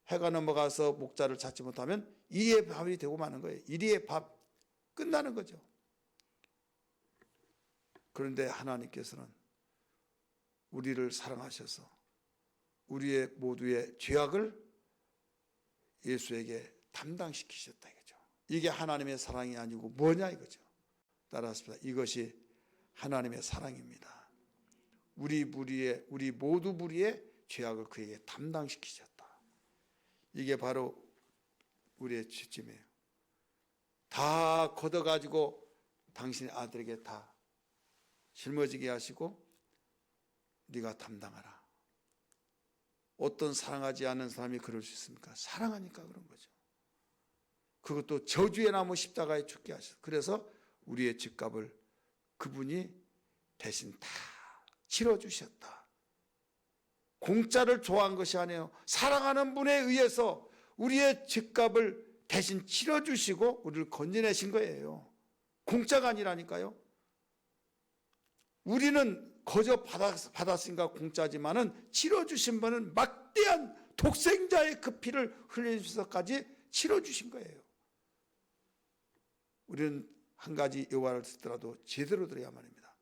해가 넘어가서 목자를 찾지 못하면 이리의 밥이 되고 마는 거예요. 이리의 밥 끝나는 거죠. 그런데 하나님께서는 우리를 사랑하셔서 우리의 모두의 죄악을 예수에게 담당시키셨다 이거죠. 이게 하나님의 사랑이 아니고 뭐냐 이거죠. 따라서 이것이 하나님의 사랑입니다. 우리 모두 무리의 죄악을 그에게 담당시키셨다. 이게 바로 우리의 죄짐이에요. 다 걷어가지고 당신의 아들에게 다 짊어지게 하시고 네가 담당하라. 어떤 사랑하지 않는 사람이 그럴 수 있습니까? 사랑하니까 그런 거죠. 그것도 저주의 나무 십자가에 죽게 하셨어요. 그래서 우리의 죄값을 그분이 대신 다 치러주셨다. 공짜를 좋아한 것이 아니에요. 사랑하는 분에 의해서 우리의 죄값을 대신 치러주시고 우리를 건져내신 거예요. 공짜가 아니라니까요. 우리는 거저 받았으니까 공짜지만은 치러주신 분은 막대한 독생자의 그 피를 흘리면서까지 치러주신 거예요. 우리는 한 가지 여호와를 듣더라도 제대로 들어야 말입니다.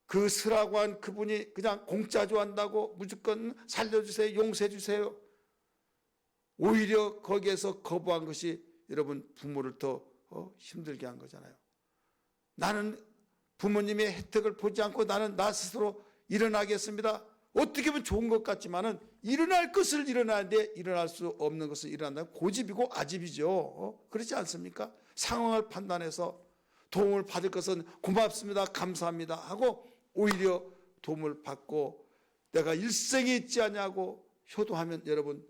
그 쓰라고 한 그분이 그냥 공짜 좋아한다고 무조건 살려주세요, 용서해 주세요. 오히려 거기에서 거부한 것이 여러분 부모를 더 힘들게 한 거잖아요. 나는 부모님의 혜택을 보지 않고 나는 나 스스로 일어나겠습니다. 어떻게 보면 좋은 것 같지만은 일어날 것을 일어나는데 일어날 수 없는 것을 일어난다면 고집이고 아집이죠. 그렇지 않습니까? 상황을 판단해서 도움을 받을 것은 고맙습니다, 감사합니다 하고 오히려 도움을 받고 내가 일생에 있지 않냐고 효도하면 여러분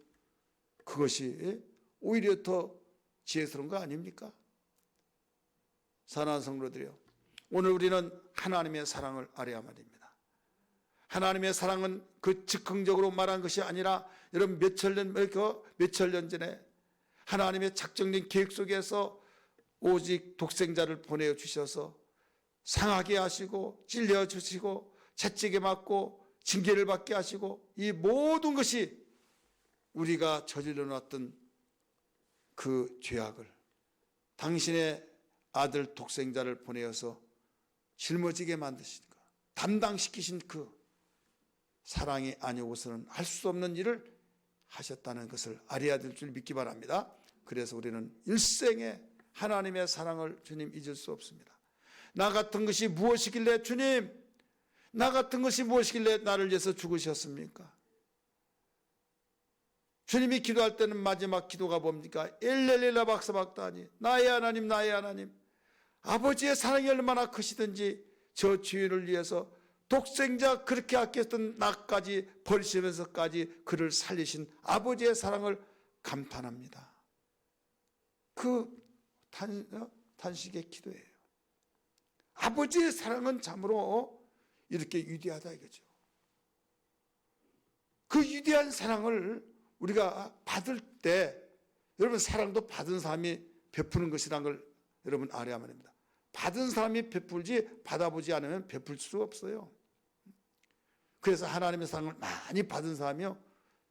그것이 오히려 더 지혜스러운 거 아닙니까? 사랑하는 성도들이요, 오늘 우리는 하나님의 사랑을 알아야 말입니다. 하나님의 사랑은 그 즉흥적으로 말한 것이 아니라 여러분 몇천 년 전에 하나님의 작정된 계획 속에서 오직 독생자를 보내주셔서 상하게 하시고 찔려주시고 채찍에 맞고 징계를 받게 하시고 이 모든 것이 우리가 저질러 놨던 그 죄악을 당신의 아들 독생자를 보내어서 짊어지게 만드신 것, 담당시키신 그 사랑이 아니고서는 할 수 없는 일을 하셨다는 것을 알아야 될 줄 믿기 바랍니다. 그래서 우리는 일생에 하나님의 사랑을 주님 잊을 수 없습니다. 나 같은 것이 무엇이길래 주님, 나 같은 것이 무엇이길래 나를 위해서 죽으셨습니까? 주님이 기도할 때는 마지막 기도가 뭡니까? 엘렐렐라 박사박다니, 나의 하나님, 나의 하나님, 아버지의 사랑이 얼마나 크시든지 저 주인을 위해서 독생자 그렇게 아꼈던 나까지 버리시면서까지 그를 살리신 아버지의 사랑을 감탄합니다. 그 단식의 기도예요. 아버지의 사랑은 참으로 이렇게 위대하다 이거죠. 그 위대한 사랑을 우리가 받을 때 여러분 사랑도 받은 사람이 베푸는 것이라는 걸 여러분 알아야만 합니다. 받은 사람이 베풀지 받아보지 않으면 베풀 수가 없어요. 그래서 하나님의 사랑을 많이 받은 사람이요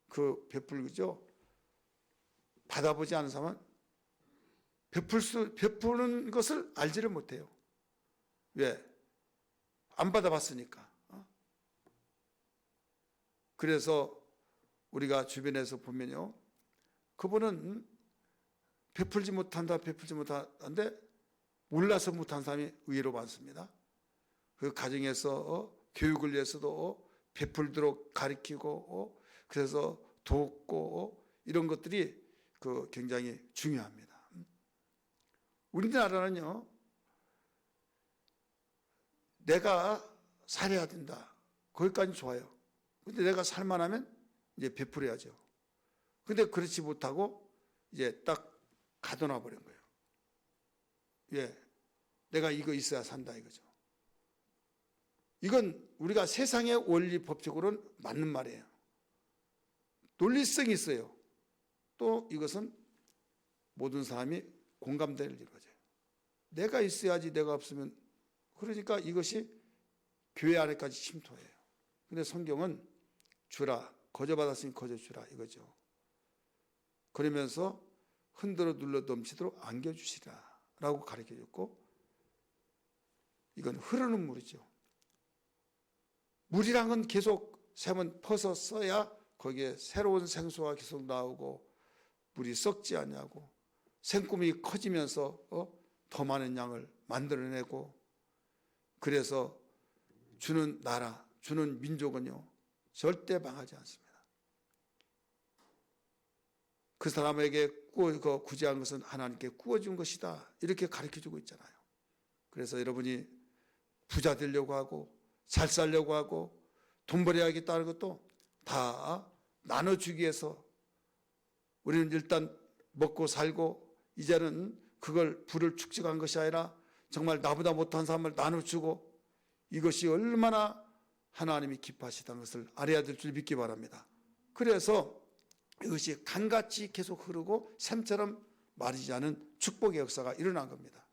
그 베풀죠. 받아보지 않은 사람은 베푸는 것을 알지를 못해요. 왜? 안 받아봤으니까. 그래서 우리가 주변에서 보면요, 그분은 베풀지 못한데 몰라서 못한 사람이 의외로 많습니다. 그 가정에서 교육을 위해서도 베풀도록 가르치고 그래서 돕고 이런 것들이 그 굉장히 중요합니다. 우리나라는요, 내가 살아야 된다. 거기까지 좋아요. 근데 내가 살만하면 이제 베풀어야죠. 근데 그렇지 못하고 이제 딱 가둬놔 버린 거예요. 예, 내가 이거 있어야 산다 이거죠. 이건 우리가 세상의 원리 법칙으로는 맞는 말이에요. 논리성이 있어요. 또 이것은 모든 사람이 공감될 일이죠. 내가 있어야지 내가 없으면, 그러니까 이것이 교회 안에까지 침투해요. 근데 성경은 주라, 거저 받았으니 거저 주라 이거죠. 그러면서 흔들어 눌러 넘치도록 안겨주시라 라고 가르쳐줬고, 이건 흐르는 물이죠. 물이란 건 계속 세번 퍼서 써야 거기에 새로운 생수가 계속 나오고 물이 썩지 않냐고, 생꿈이 커지면서 더 많은 양을 만들어내고, 그래서 주는 나라, 주는 민족은요 절대 망하지 않습니다. 그 사람에게 구제한 것은 하나님께 구워준 것이다, 이렇게 가르쳐주고 있잖아요. 그래서 여러분이 부자 되려고 하고 잘 살려고 하고 돈 벌어야겠다는 것도 다 나눠주기 위해서, 우리는 일단 먹고 살고 이제는 그걸 부를 축적한 것이 아니라 정말 나보다 못한 사람을 나눠주고, 이것이 얼마나 하나님이 기뻐하시다는 것을 알아야 될 줄 믿기 바랍니다. 그래서 이것이 강같이 계속 흐르고 샘처럼 마르지 않은 축복의 역사가 일어난 겁니다.